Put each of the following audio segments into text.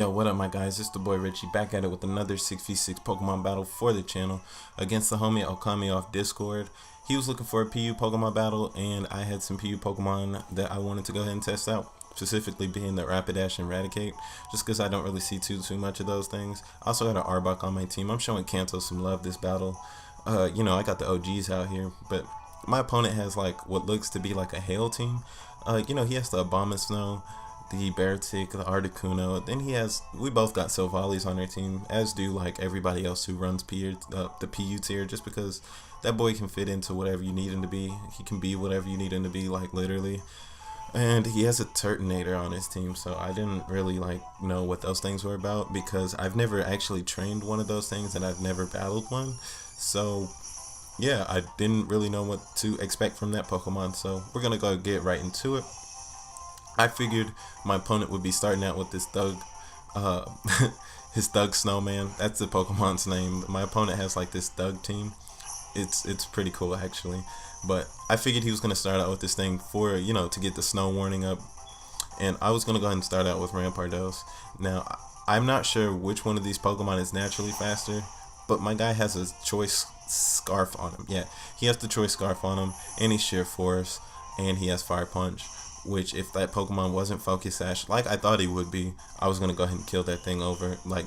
Yo, what up, my guys? It's the boy Richie back at it with another 6v6 Pokemon battle for the channel against the homie Okami off Discord. He was looking for a PU Pokemon battle, and I had some PU Pokemon that I wanted to go ahead and test out, specifically being the Rapidash and Raticate, just because I don't really see too much of those things. I also had an Arbok on my team. I'm showing Kanto some love this battle. I got the OGs out here, but my opponent has like what looks to be like a Hail team. He has the Abomasnow, the Beartic, the Articuno. Then we both got Silvaly on our team, as do like everybody else who runs the PU tier, just because that boy can fit into whatever you need him to be. He can be whatever you need him to be, like literally. And he has a Turtonator on his team, so I didn't really know what those things were about, because I've never actually trained one of those things and I've never battled one. So yeah, I didn't really know what to expect from that Pokemon, so we're gonna go get right into it. I figured my opponent would be starting out with this Thug, his Thug Snowman. That's the Pokemon's name. My opponent has like this Thug team. It's pretty cool actually. But I figured he was gonna start out with this thing for to get the snow warning up, and I was gonna go ahead and start out with Rampardos. Now I'm not sure which one of these Pokemon is naturally faster, but my guy has a choice scarf on him. Yeah, he has the choice scarf on him, and he's sheer force, and he has fire punch. Which, if that Pokemon wasn't Focus Sash, like I thought he would be, I was gonna go ahead and kill that thing over, like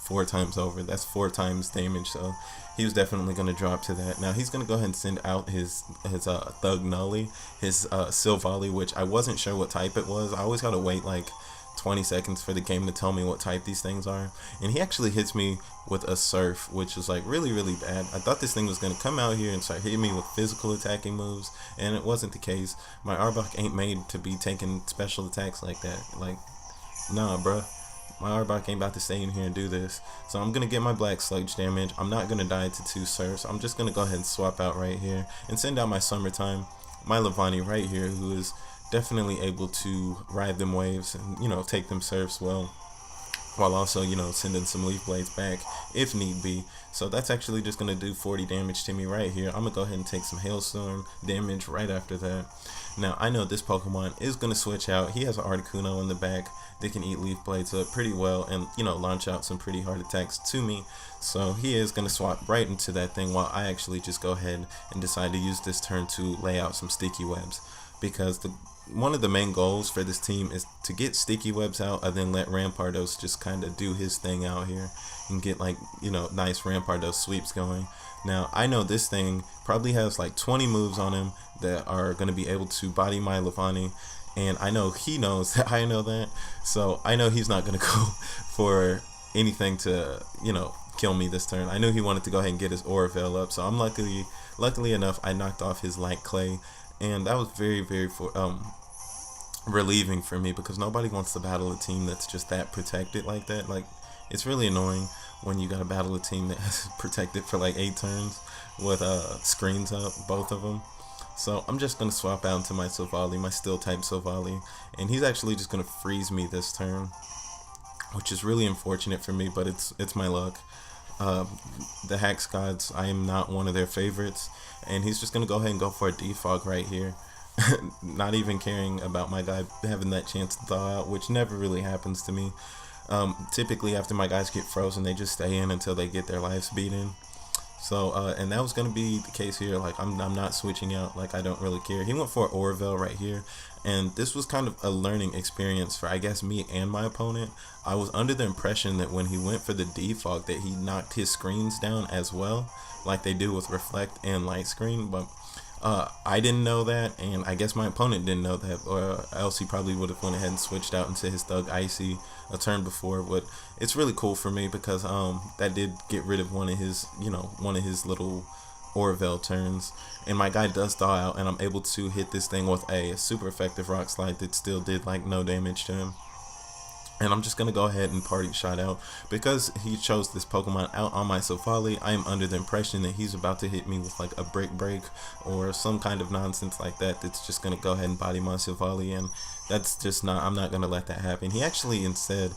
4 times over. That's 4 times damage, so he was definitely gonna drop to that. Now he's gonna go ahead and send out his Thug Nully, his Silvally, which I wasn't sure what type it was. I always gotta wait like 20 seconds for the game to tell me what type these things are, and he actually hits me with a Surf, which is like really bad. I thought this thing was gonna come out here and start hitting me with physical attacking moves, and it wasn't the case. My Arbok ain't made to be taking special attacks like that. Like, nah, bruh. My Arbok ain't about to stay in here and do this. So I'm gonna get my Black Sludge damage. I'm not gonna die to 2 Surfs. I'm just gonna go ahead and swap out right here and send out my Summertime, my Levani right here, who is definitely able to ride them waves and take them Surfs well, while also sending some Leaf Blades back if need be. So that's actually just gonna do 40 damage to me right here. I'm gonna go ahead and take some Hailstorm damage right after that. Now I know this Pokemon is gonna switch out. He has an Articuno in the back that can eat Leaf Blades up pretty well and launch out some pretty hard attacks to me. So he is gonna swap right into that thing, while I actually just go ahead and decide to use this turn to lay out some sticky webs, because one of the main goals for this team is to get sticky webs out and then let Rampardos just kind of do his thing out here and get nice Rampardos sweeps going. Now I know this thing probably has like 20 moves on him that are going to be able to body my Levani, and I know he knows that I know that, so I know he's not going to go for anything to kill me this turn. I knew he wanted to go ahead and get his Aura Veil up, so I'm luckily enough I knocked off his Light Clay, and that was very relieving for me, because nobody wants to battle a team that's just that protected like that. Like, it's really annoying when you gotta battle a team that's protected for like 8 turns with screens up, both of them. So I'm just gonna swap out into my Silvally, my Steel type Silvally, and he's actually just gonna freeze me this turn, which is really unfortunate for me, but it's my luck. The Hex Gods, I am not one of their favorites, and he's just gonna go ahead and go for a Defog right here. Not even caring about my guy having that chance to thaw out, which never really happens to me. Typically after my guys get frozen, they just stay in until they get their lives beaten. So and that was gonna be the case here. Like, I'm not switching out. Like, I don't really care. He went for Orville right here, and this was kind of a learning experience for, I guess, me and my opponent. I was under the impression that when he went for the Defog that he knocked his screens down as well, like they do with Reflect and Light Screen, but I didn't know that, and I guess my opponent didn't know that, or else he probably would have went ahead and switched out into his Thug Icy a turn before. But it's really cool for me, because that did get rid of one of his little Orville turns, and my guy does thaw out, and I'm able to hit this thing with a super effective Rock Slide that still did like no damage to him. And I'm just gonna go ahead and Party Shot out, because he chose this Pokemon out on my Silvally. I am under the impression that he's about to hit me with like a Brick Break or some kind of nonsense like that that's just gonna go ahead and body my Silvally, and that's just not, I'm not gonna let that happen. He actually instead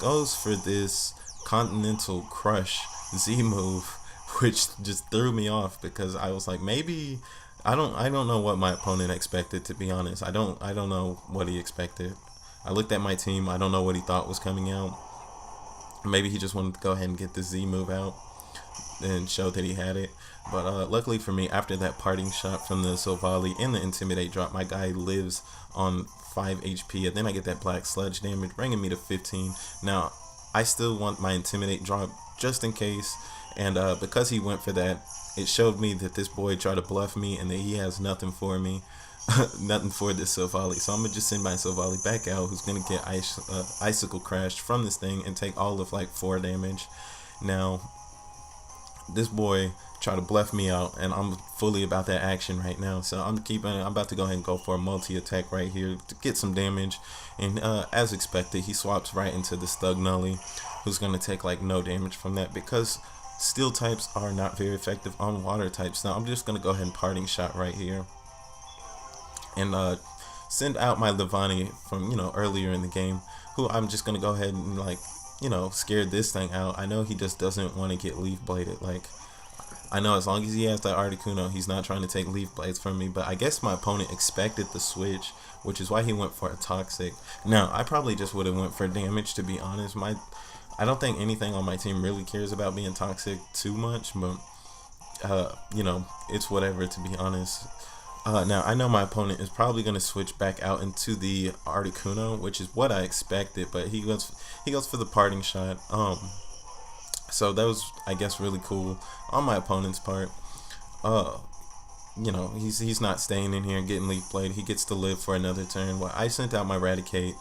goes for this Continental Crush Z move, which just threw me off, because I was like, maybe I don't know what my opponent expected, to be honest. I don't know what he expected. I looked at my team. I don't know what he thought was coming out. Maybe he just wanted to go ahead and get the Z move out and show that he had it. But luckily for me, after that parting shot from the Silvally and the Intimidate drop, my guy lives on 5 HP, and then I get that black sludge damage, bringing me to 15. Now, I still want my Intimidate drop just in case, and because he went for that, it showed me that this boy tried to bluff me and that he has nothing for me. Nothing for this Silvally, so I'm gonna just send my Silvally back out, who's gonna get icicle crashed from this thing and take all of like 4 damage. Now, this boy tried to bluff me out, and I'm fully about that action right now. So I'm about to go ahead and go for a multi-attack right here to get some damage. And as expected, he swaps right into the Stugnully, who's gonna take like no damage from that because steel types are not very effective on water types. Now I'm just gonna go ahead and parting shot right here and send out my Levani from earlier in the game, who I'm just gonna go ahead and like scare this thing out. I know he just doesn't want to get leaf bladed. Like, I know as long as he has that Articuno, he's not trying to take leaf blades from me. But I guess my opponent expected the switch, which is why he went for a toxic. Now I probably just would have went for damage, to be honest. I don't think anything on my team really cares about being toxic too much, but it's whatever, to be honest. Now I know my opponent is probably going to switch back out into the Articuno, which is what I expected, but he goes for the parting shot. So that was, I guess, really cool on my opponent's part. He's not staying in here and getting leaf blade. He gets to live for another turn. Well, I sent out my Eradicate,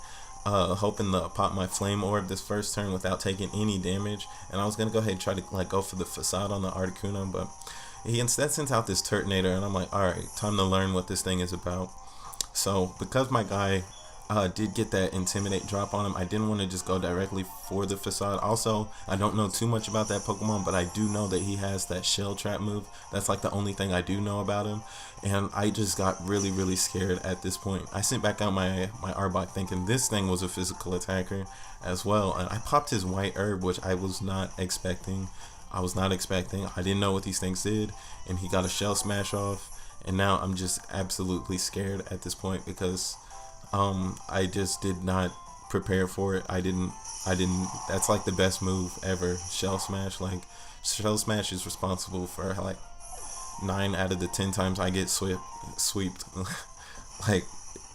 hoping to pop my Flame Orb this first turn without taking any damage, and I was gonna go ahead and try to like go for the Facade on the Articuno, but he instead sent out this Turtonator, and I'm like, alright, time to learn what this thing is about. So because my guy did get that Intimidate drop on him, I didn't want to just go directly for the Facade. Also, I don't know too much about that Pokemon, but I do know that he has that Shell Trap move. That's like the only thing I do know about him, and I just got really, really scared at this point. I sent back out my Arbok thinking this thing was a physical attacker as well, and I popped his White Herb, which I was not expecting. I didn't know what these things did, and he got a Shell Smash off, and now I'm just absolutely scared at this point because I just did not prepare for it. I didn't that's like the best move ever, Shell Smash. Like, Shell Smash is responsible for like 9 out of the 10 times I get swept. Like,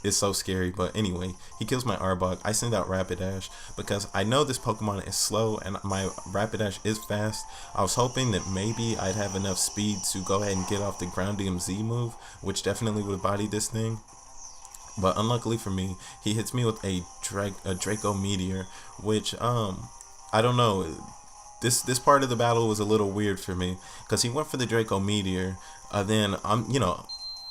it's so scary. But anyway, he kills my Arbok. I send out Rapidash because I know this Pokemon is slow and my Rapidash is fast. I was hoping that maybe I'd have enough speed to go ahead and get off the Groundium Z move, which definitely would have bodied this thing. But unluckily for me, he hits me with a Draco Meteor, which I don't know. This part of the battle was a little weird for me because he went for the Draco Meteor. Then I'm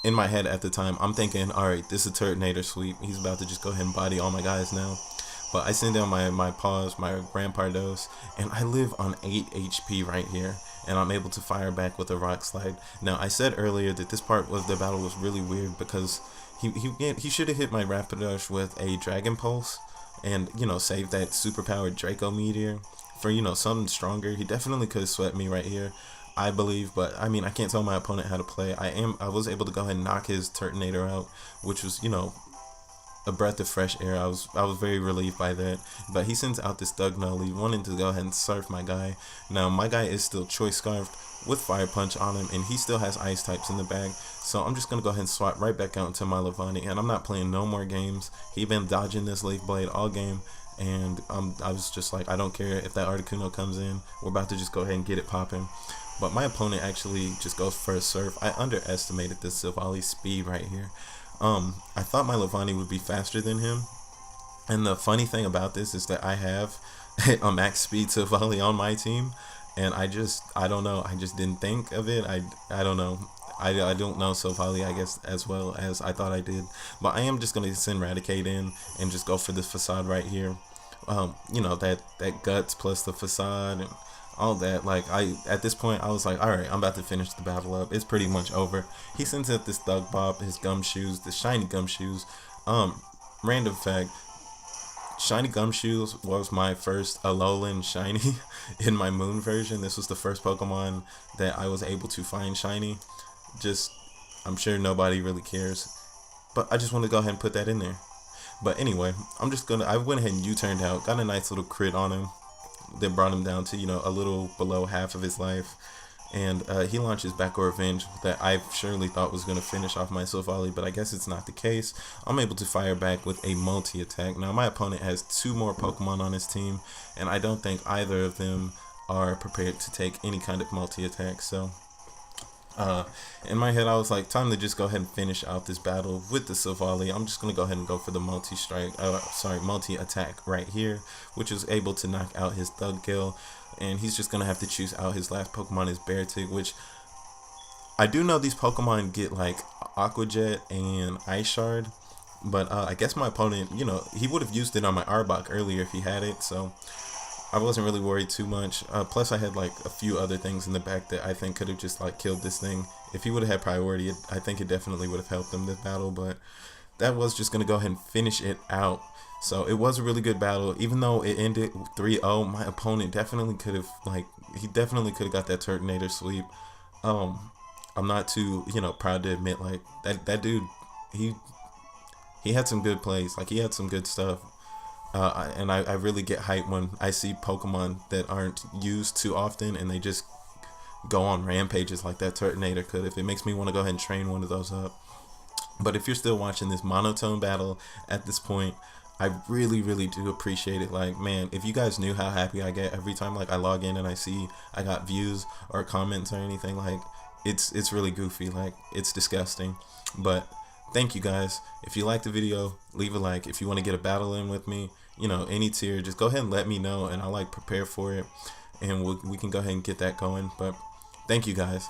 in my head at the time, I'm thinking, all right, this is a Turtonator sweep. He's about to just go ahead and body all my guys now. But I send down my paws, my Rampardos, and I live on 8 HP right here, and I'm able to fire back with a Rock Slide. Now, I said earlier that this part of the battle was really weird because he should have hit my Rapidash with a Dragon Pulse and, save that superpowered Draco Meteor for, something stronger. He definitely could have swept me right here, I believe, but I mean, I can't tell my opponent how to play. I was able to go ahead and knock his Turtonator out, which was, a breath of fresh air. I was very relieved by that. But he sends out this Stugnully, wanting to go ahead and surf my guy. Now my guy is still Choice Scarfed with Fire Punch on him, and he still has Ice types in the bag. So I'm just gonna go ahead and swap right back out into my Levani, and I'm not playing no more games. He been dodging this Leaf Blade all game, and I was just like, I don't care if that Articuno comes in. We're about to just go ahead and get it popping. But my opponent actually just goes for a Surf. I underestimated this Silvaly's speed right here. I thought my Levani would be faster than him, and the funny thing about this is that I have a max speed Silvally on my team, and I don't know, I just didn't think of it. I don't know. I don't know Silvally, I guess, as well as I thought I did. But I am just going to send Eradicate in and just go for this Facade right here. That Guts plus the Facade and all that. Like, at this point, I was like, alright, I'm about to finish the battle up. It's pretty much over. He sends out this Thug Bob, his Gumshoes, the shiny Gumshoes. Random fact, shiny Gumshoes was my first Alolan shiny in my Moon version. This was the first Pokemon that I was able to find shiny. I'm sure nobody really cares, but I just want to go ahead and put that in there. But anyway, I went ahead and U-turned out, got a nice little crit on him. that brought him down to, you know, a little below half of his life. And he launches Backward Revenge that I surely thought was going to finish off my Silvaly, but I guess it's not the case. I'm able to fire back with a multi-attack. Now, my opponent has 2 more Pokemon on his team, and I don't think either of them are prepared to take any kind of multi-attack. So, in my head, I was like, time to just go ahead and finish out this battle with the Silvaly. I'm just going to go ahead and go for the multi-attack right here, which is able to knock out his Thug Gale. And he's just going to have to choose out his last Pokemon is Beartic, which I do know these Pokemon get like Aqua Jet and Ice Shard. But I guess my opponent, you know, he would have used it on my Arbok earlier if he had it. So I wasn't really worried too much. Plus I had like a few other things in the back that I think could have just like killed this thing. If he would have had priority, I think it definitely would have helped him this battle. But that was just going to go ahead and finish it out. So it was a really good battle. Even though it ended 3-0, my opponent definitely could have, like, he definitely could have got that Turtonator sweep. I'm not too, you know, proud to admit, like, that dude, he had some good plays. Like, he had some good stuff. And I really get hyped when I see Pokemon that aren't used too often and they just go on rampages like that Turtonator could. If it makes me want to go ahead and train one of those up. But if you're still watching this monotone battle at this point, I really do appreciate it. Like, man, if you guys knew how happy I get every time like I log in and I see I got views or comments or anything, like it's really goofy. Like, it's disgusting. But thank you guys. If you liked the video, leave a like. If you want to get a battle in with me, you know, any tier, just go ahead and let me know and I'll like prepare for it and we can go ahead and get that going. But thank you guys.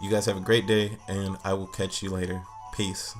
You guys have a great day and I will catch you later. Peace.